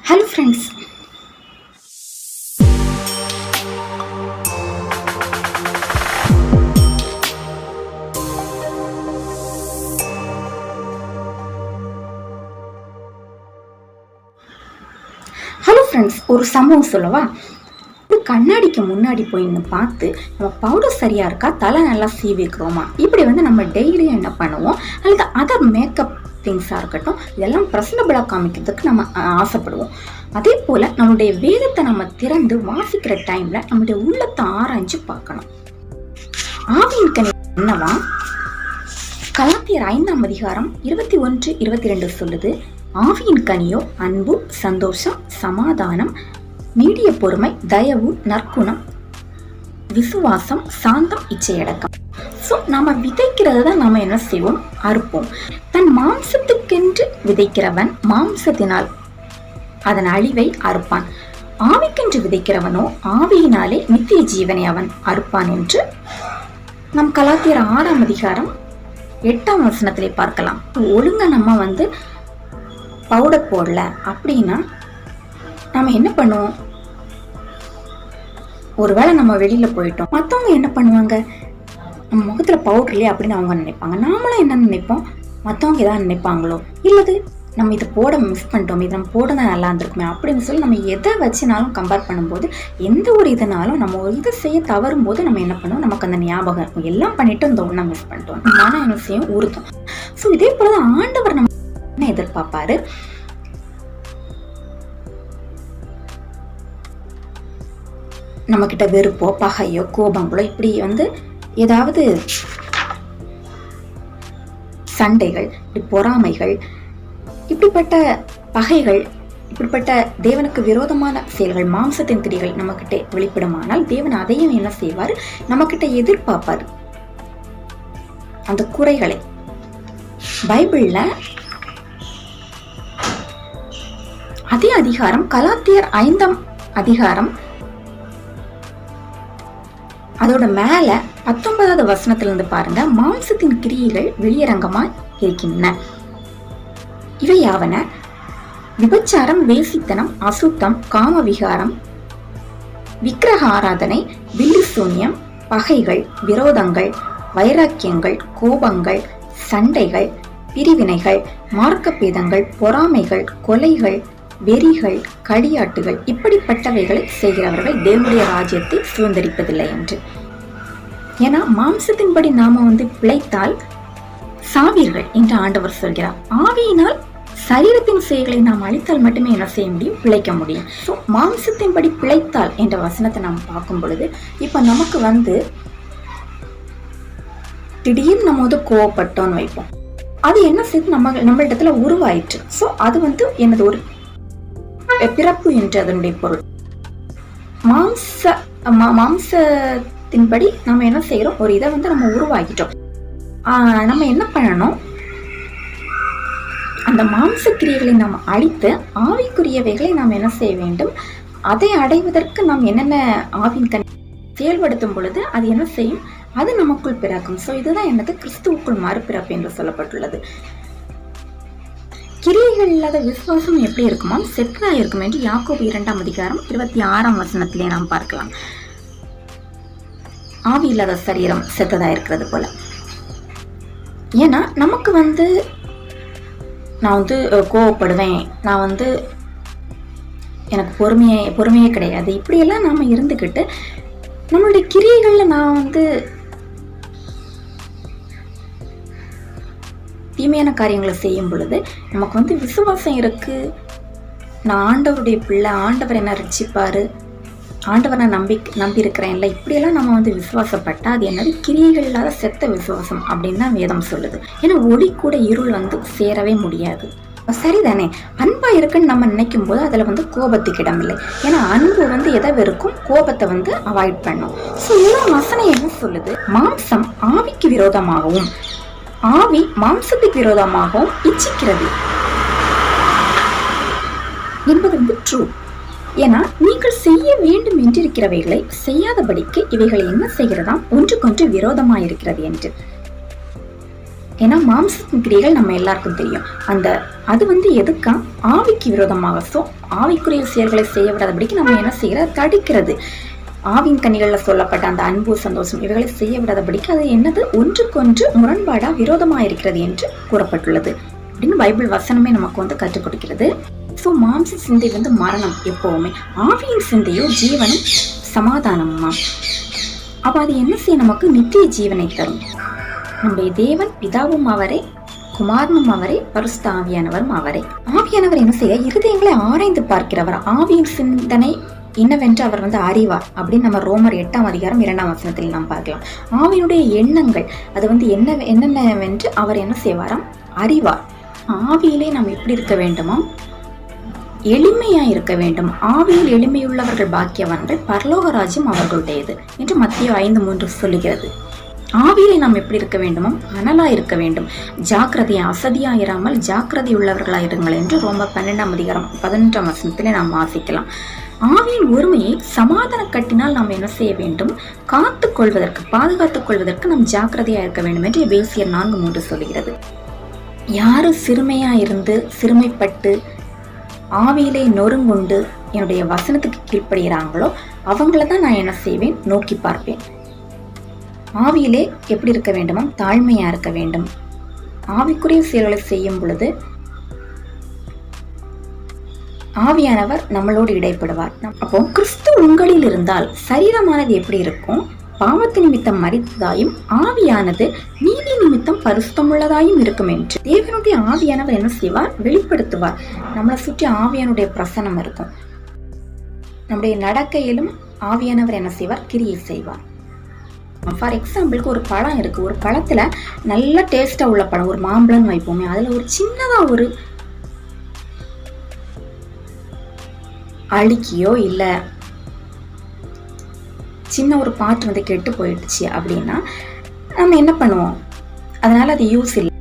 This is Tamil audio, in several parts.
ஹலோ ஃப்ரெண்ட்ஸ், ஒரு சம்பவம் சொல்லவா? கண்ணாடிக்கு முன்னாடி போய் பார்த்து நம்ம பவுடர் சரியா இருக்கா, தலை நல்லா சீவிக்கிறோமா, இப்படி நம்ம டெய்லியும் என்ன பண்ணுவோம், அல்லது அதர் மேக்கப் திங்ஸாக இருக்கட்டும், இதெல்லாம் ப்ரெசன்டபிளாக காமிக்கிறதுக்கு நம்ம ஆசைப்படுவோம். அதே போல் நம்மளுடைய வேதத்தை நம்ம திறந்து வாசிக்கிற டைமில் நம்மளுடைய உள்ளத்தை ஆராய்ஞ்சு பார்க்கணும். ஆவியின் கனி என்னவா? கலாத்தியர் 5ஆம் அதிகாரம் 21, 22 சொல்லுது, ஆவியின் கனியோ அன்பு, சந்தோஷம், சமாதானம், நீடிய பொறுமை, தயவு, நற்குணம், விசுவாசம், சாந்தம், இச்சையடக்கம். ஸோ நம்ம விதைக்கிறது தான் நம்ம என்ன செய்வோம், அறுப்போம். தன் மாம்சத்துக்கென்று விதைக்கிறவன் மாம்சத்தினால் அதன் அழிவை அறுப்பான். ஆவிக்கென்று விதைக்கிறவனோ ஆவியினாலே நித்திய ஜீவனை அவன் அறுப்பான் என்று நம் கலாத்தியர் 6ஆம் அதிகாரம் 8ஆம் வசனத்திலே பார்க்கலாம். ஒழுங்கா நம்ம பவுடர் போடல அப்படின்னா நம்ம என்ன பண்ணுவோம்? ஒருவேளை நம்ம வெளியில போயிட்டோம், மற்றவங்க என்ன பண்ணுவாங்க, நம்ம முகத்துல பவுடர் இல்லையா அப்படின்னு அவங்க நினைப்பாங்க. நாமளும் என்ன நினைப்போம், மற்றவங்க ஏதாவது நினைப்பாங்களோ, இல்லது நம்ம இதை போட மிஸ் பண்ணிட்டோம், இது நம்ம போட தான் நல்லா இருந்திருக்குமே அப்படின்னு சொல்லி நம்ம எதை வச்சுனாலும் கம்பேர் பண்ணும்போது, எந்த ஒரு இதனாலும் நம்ம ஒரு இதை செய்ய தவறும் போது நம்ம என்ன பண்ணுவோம், நமக்கு அந்த ஞாபகம் இருக்கும், எல்லாம் பண்ணிட்டு இந்த ஒண்ணா மிஸ் பண்ணிட்டோம், மன என்ன செய்யும், உறுத்தும். ஸோ இதே போலதான் ஆண்டவர் நம்ம என்ன எதிர்பார்ப்பாரு, நம்ம கிட்ட வெறுப்போ, பகையோ, கோபங்களோ, இப்படி ஏதாவது சண்டைகள், பொறாமைகள், இப்படிப்பட்ட பகைகள், இப்படிப்பட்ட தேவனுக்கு விரோதமான செயல்கள், மாம்சத்தின் கிரிகள் நம்ம கிட்ட வெளிப்படுமானால் தேவன் அதையும் என்ன செய்வார், நம்ம கிட்ட எதிர்பார்ப்பார். அந்த குறைகளை பைபிள்ல அதே அதிகாரம் கலாத்தியர் 5ஆம் அதிகாரம் அதோட மேல 19வது வசனத்திலிருந்து பாருங்க. மாம்சத்தின் கிரியைகள் வெளியரங்கமா இருக்கின்றன. இவையாவன: விபச்சாரம், வேசித்தனம், அசுத்தம், காம விகாரம், விக்கிரக ஆராதனை, வில்லு சூன்யம், பகைகள், விரோதங்கள், வைராக்கியங்கள், கோபங்கள், சண்டைகள், பிரிவினைகள், மார்க்கப்பேதங்கள், பொறாமைகள், கொலைகள், வெறிகள், களியாட்டுகள், இப்படிப்பட்டவைகளை செய்கிறவர்கள் தேவனுடைய ராஜ்யத்தை சுதந்திரிப்பதில்லை என்று. ஏன்னா மாம்சத்தின்படி நாம பிழைத்தால் சாவீர்கள் என்று ஆண்டவர் சொல்கிறார். ஆவியினால் சரீரத்தின் செயல்களை நாம் அழித்தால் மட்டுமே என்ன செய்ய முடியும், பிழைக்க முடியும். ஸோ மாம்சத்தின்படி பிழைத்தால் என்ற வசனத்தை நாம் பார்க்கும் பொழுது, இப்ப நமக்கு திடீர்னு நம்ம கோவப்பட்டோம்னு வைப்போம், அது என்ன செய்து நம்மளிடத்துல உருவாயிற்று. ஸோ அது எனது ஒரு பிறப்பு என்று அதனுடைய பொருள். மாம்சத்தின்படி நம்ம என்ன செய்யறோம், ஒரு இதை நம்ம உருவாக்கிட்டோம். நம்ம என்ன பண்ணணும், அந்த மாம்ச கிரியைகளை நாம் அழித்து ஆவிக்குரியவைகளை நாம் என்ன செய்ய வேண்டும், அதை அடைவதற்கு நாம் என்னென்ன ஆவின் கனி செயல்படுத்தும் பொழுது அது என்ன செய்யும், அது நமக்குள் பிறக்கும். ஸோ இதுதான் எனக்கு கிறிஸ்துவுக்குள் மறுபிறப்பு என்று சொல்லப்பட்டுள்ளது. கிரியைகள் இல்லாத விசுவாசம் எப்படி இருக்குமா, செத்ததா இருக்கும் என்று யாக்கோபு 2ஆம் அதிகாரம் 26ஆம் வசனத்திலே நாம் பார்க்கலாம். ஆவி இல்லாத சரீரம் செத்ததா இருக்கிறது போல. ஏன்னா நமக்கு நான் கோவப்படுவேன், நான் எனக்கு பொறுமையே கிடையாது, இப்படியெல்லாம் நாம இருந்துக்கிட்டு நம்மளுடைய கிரியைகள்ல நான் தீமையான காரியங்களை செய்யும் பொழுது நமக்கு விசுவாசம் இருக்கு, நான் ஆண்டவருடைய பிள்ளை, ஆண்டவர் என்ன ரட்சிப்பாரு, ஆண்டவரை நம்பி இருக்கிறேன்ல, இப்படியெல்லாம் நம்ம விசுவாசப்பட்டா அது என்னது, கிரியைகள் இல்லாத செத்த விசுவாசம் அப்படின்னு தான் வேதம் சொல்லுது. ஏன்னா ஒளி கூட இருள் சேரவே முடியாது. சரிதானே? அன்பா இருக்குன்னு நம்ம நினைக்கும் போது அதுல கோபத்துக்கு இடமில்லை. ஏன்னா அன்பு எதை வெறுக்கும், கோபத்தை அவாய்ட் பண்ணும். ஸோ இதெல்லாம் வசனம் என்ன சொல்லுது, மாம்சம் ஆவிக்கு விரோதமாகவும் ஆவி மாம்சத்துக்கு விரோதமாகவும் இச்சிக்கிறது என்பது ட்ரூ. ஏன்னா நீங்கள் செய்ய வேண்டும் என்றிருக்கிறவைகளை செய்யாதபடிக்கு இவைகளை என்ன செய்கிறதாம், ஒன்றுக்கொன்று விரோதமாயிருக்கிறது என்று. ஏன்னா மாம்சத்தின் கிரியைகள் நம்ம எல்லாருக்கும் தெரியும். அது வந்து எதுக்கா? ஆவிக்கு விரோதமாக. ஸோ ஆவிக்குரிய செயல்களை செய்ய விடாதபடிக்கு நம்ம என்ன செய்யறது? தடுக்கிறது. ஆவின் கனிகளில் சொல்லப்பட்ட அந்த அன்பு, சந்தோஷம் இவைகளை செய்ய விடாதபடிக்கு அது என்னது? ஒன்றுக்கொன்று முரண்பாடா விரோதமாக இருக்கிறது என்று கூறப்பட்டுள்ளது அப்படின்னு பைபிள் வசனமே நமக்கு வந்து கற்றுக் கொடுக்கிறது. ஸோ மாம்ச சிந்தை வந்து மரணம் எப்பவுமே, ஆவியின் சிந்தையோ ஜீவனும் சமாதானமா. அப்ப அது என்ன செய்ய? நமக்கு நித்திய ஜீவனை தரும். நம்முடைய தேவன் பிதாவும் அவரே, குமாரனும் அவரே, பரிசுத்த ஆவியானவரும் அவரே. ஆவியானவர் என்ன செய்ய? இருதயங்களை ஆராய்ந்து பார்க்கிறவர். ஆவியின் சிந்தனை என்னவென்று அவர் வந்து அறிவார் அப்படின்னு நம்ம ரோமர் 8ஆம் அதிகாரம் 2ஆம் வசனத்தில் நாம் பார்க்கலாம். ஆவியினுடைய எண்ணங்கள் அது வந்து என்னென்னவென்று அவர் என்ன செய்வாராம்? அறிவார். ஆவியிலே நாம் எப்படி இருக்க வேண்டுமா? எளிமையா இருக்க வேண்டும். ஆவியில் எளிமையுள்ளவர்கள் பாக்கியவான்கள், பரலோக ராஜ்யம் அவர்களுடையது என்று மத்தேயு 5:3 சொல்லுகிறது. ஆவியிலே நாம் எப்படி இருக்க வேண்டுமோ? அனலா இருக்க வேண்டும். ஜாக்கிரதையா, அசதியாயிராமல் ஜாக்கிரதை உள்ளவர்களாயிருங்கள் என்று ரோமர் 12ஆம் அதிகாரம் 11ஆம் வசனத்திலே நாம் வாசிக்கலாம். ஆவியின் ஒருமையை சமாதான கட்டினால் நாம் என்ன செய்ய வேண்டும்? காத்துக் கொள்வதற்கு, பாதுகாத்துக் கொள்வதற்கு நாம் ஜாக்கிரதையா இருக்க வேண்டும் என்று எபேசியர் 4:3 சொல்கிறது. யாரு சிறுமையா இருந்து சிறுமைப்பட்டு ஆவியிலே நொறுங்குண்டு என்னுடைய வசனத்துக்கு கீழ்ப்படுகிறாங்களோ அவங்கள தான் நான் என்ன செய்வேன்? நோக்கி பார்ப்பேன். ஆவியிலே எப்படி இருக்க வேண்டுமோ? தாழ்மையா இருக்க வேண்டும். ஆவிக்குரிய செயல்களை செய்யும் பொழுது ஆவியானவர் நம்மளோடு இடைப்படுவார். அப்போ கிறிஸ்து உங்களில் இருந்தால் சரீரமானது எப்படி இருக்கும்? பாவத்து நிமித்தம் மரித்ததாயும் ஆவியானது நீதி நிமித்தம் பரிசுத்தமுள்ளதாயும் இருக்கும் என்று தேவனுடைய ஆவியானவர் என்ன செய்வார்? வெளிப்படுத்துவார். நம்மளை சுற்றி ஆவியானுடைய பிரசனம் இருக்கும். நம்முடைய நடக்கையிலும் ஆவியானவர் என்ன செய்வார்? கிரியை செய்வார். ஃபார் எக்ஸாம்பிளுக்கு ஒரு பழம் இருக்கு. ஒரு பழத்துல நல்ல டேஸ்டா உள்ள பழம், ஒரு மாம்பழம் வைப்போமே, அதுல ஒரு சின்னதா ஒரு அழுக்கியோ இல்ல சின்ன ஒரு பாட்டு வந்து கெட்டு போயிடுச்சு அப்படின்னா நம்ம என்ன பண்ணுவோம்? அதனால அது யூஸ் இல்லை.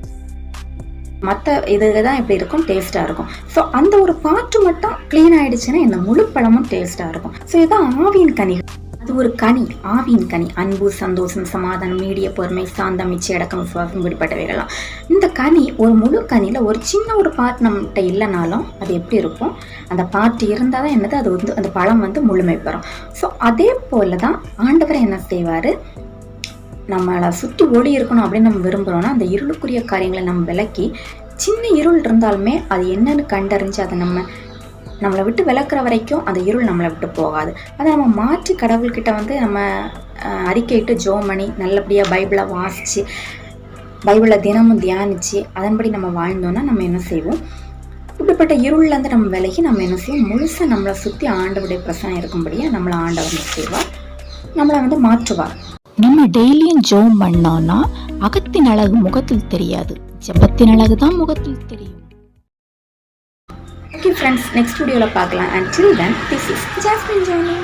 மற்ற இதுதான் எப்படி இருக்கும்? டேஸ்டா இருக்கும். ஸோ அந்த ஒரு பாட்டு மட்டும் கிளீன் ஆயிடுச்சுன்னா இந்த முழு பழமும் டேஸ்டா இருக்கும். ஸோ இதுதான் ஆவியின் கனிகள். அது ஒரு கனி, ஆவியின் கனி. அன்பு, சந்தோஷம், சமாதானம், நீடிய பொறுமை, சாந்தம், இச்சை, அடக்கம், விசுவாசம் இப்படிப்பட்டவைகளாம். இந்த கனி, ஒரு முழு கனியில ஒரு சின்ன ஒரு பாட்டு நம்மகிட்ட இல்லைனாலும் அது எப்படி இருக்கும்? அந்த பாட்டு இருந்தால் தான் என்னது? அது வந்து அந்த பழம் வந்து முழுமை பெறும். ஸோ அதே போல தான் ஆண்டவர் என்ன செய்வார்? நம்மளை சுற்றி ஒளி இருக்கணும் அப்படின்னு நம்ம விரும்புகிறோம்னா அந்த இருளுக்குரிய காரியங்களை நம்ம விலக்கி, சின்ன இருள் இருந்தாலுமே அது என்னன்னு கண்டறிஞ்சு அதை நம்மளை விட்டு விளக்குற வரைக்கும் அந்த இருள் நம்மளை விட்டு போகாது. அதை நம்ம மாற்றி கடவுள்கிட்ட வந்து நம்ம அறிக்கையிட்டு ஜெபம் பண்ணி நல்லபடியாக பைபிளை வாசித்து பைபிளை தினமும் தியானித்து அதன்படி நம்ம வாழ்ந்தோன்னா நம்ம என்ன செய்வோம்? இப்படிப்பட்ட இருள்லேருந்து நம்ம விலகி நம்ம என்ன செய்வோம்? முழுசாக நம்மளை சுற்றி ஆண்டவருடைய பிரசனம் இருக்கும்படியாக நம்மளை ஆண்டவர் செய்வார், நம்மளை வந்து மாற்றுவார். நம்ம டெய்லியும் ஜெபம் பண்ணோம்னா அகத்தின் அழகு முகத்தில் தெரியாது, ஜெபத்தின் அழகு தான் முகத்தில் தெரியும். ஓகே ஃப்ரெண்ட்ஸ், நெக்ஸ்ட் வீடியோவில் பார்க்கலாம். Until then, this is Jasmine Johnny.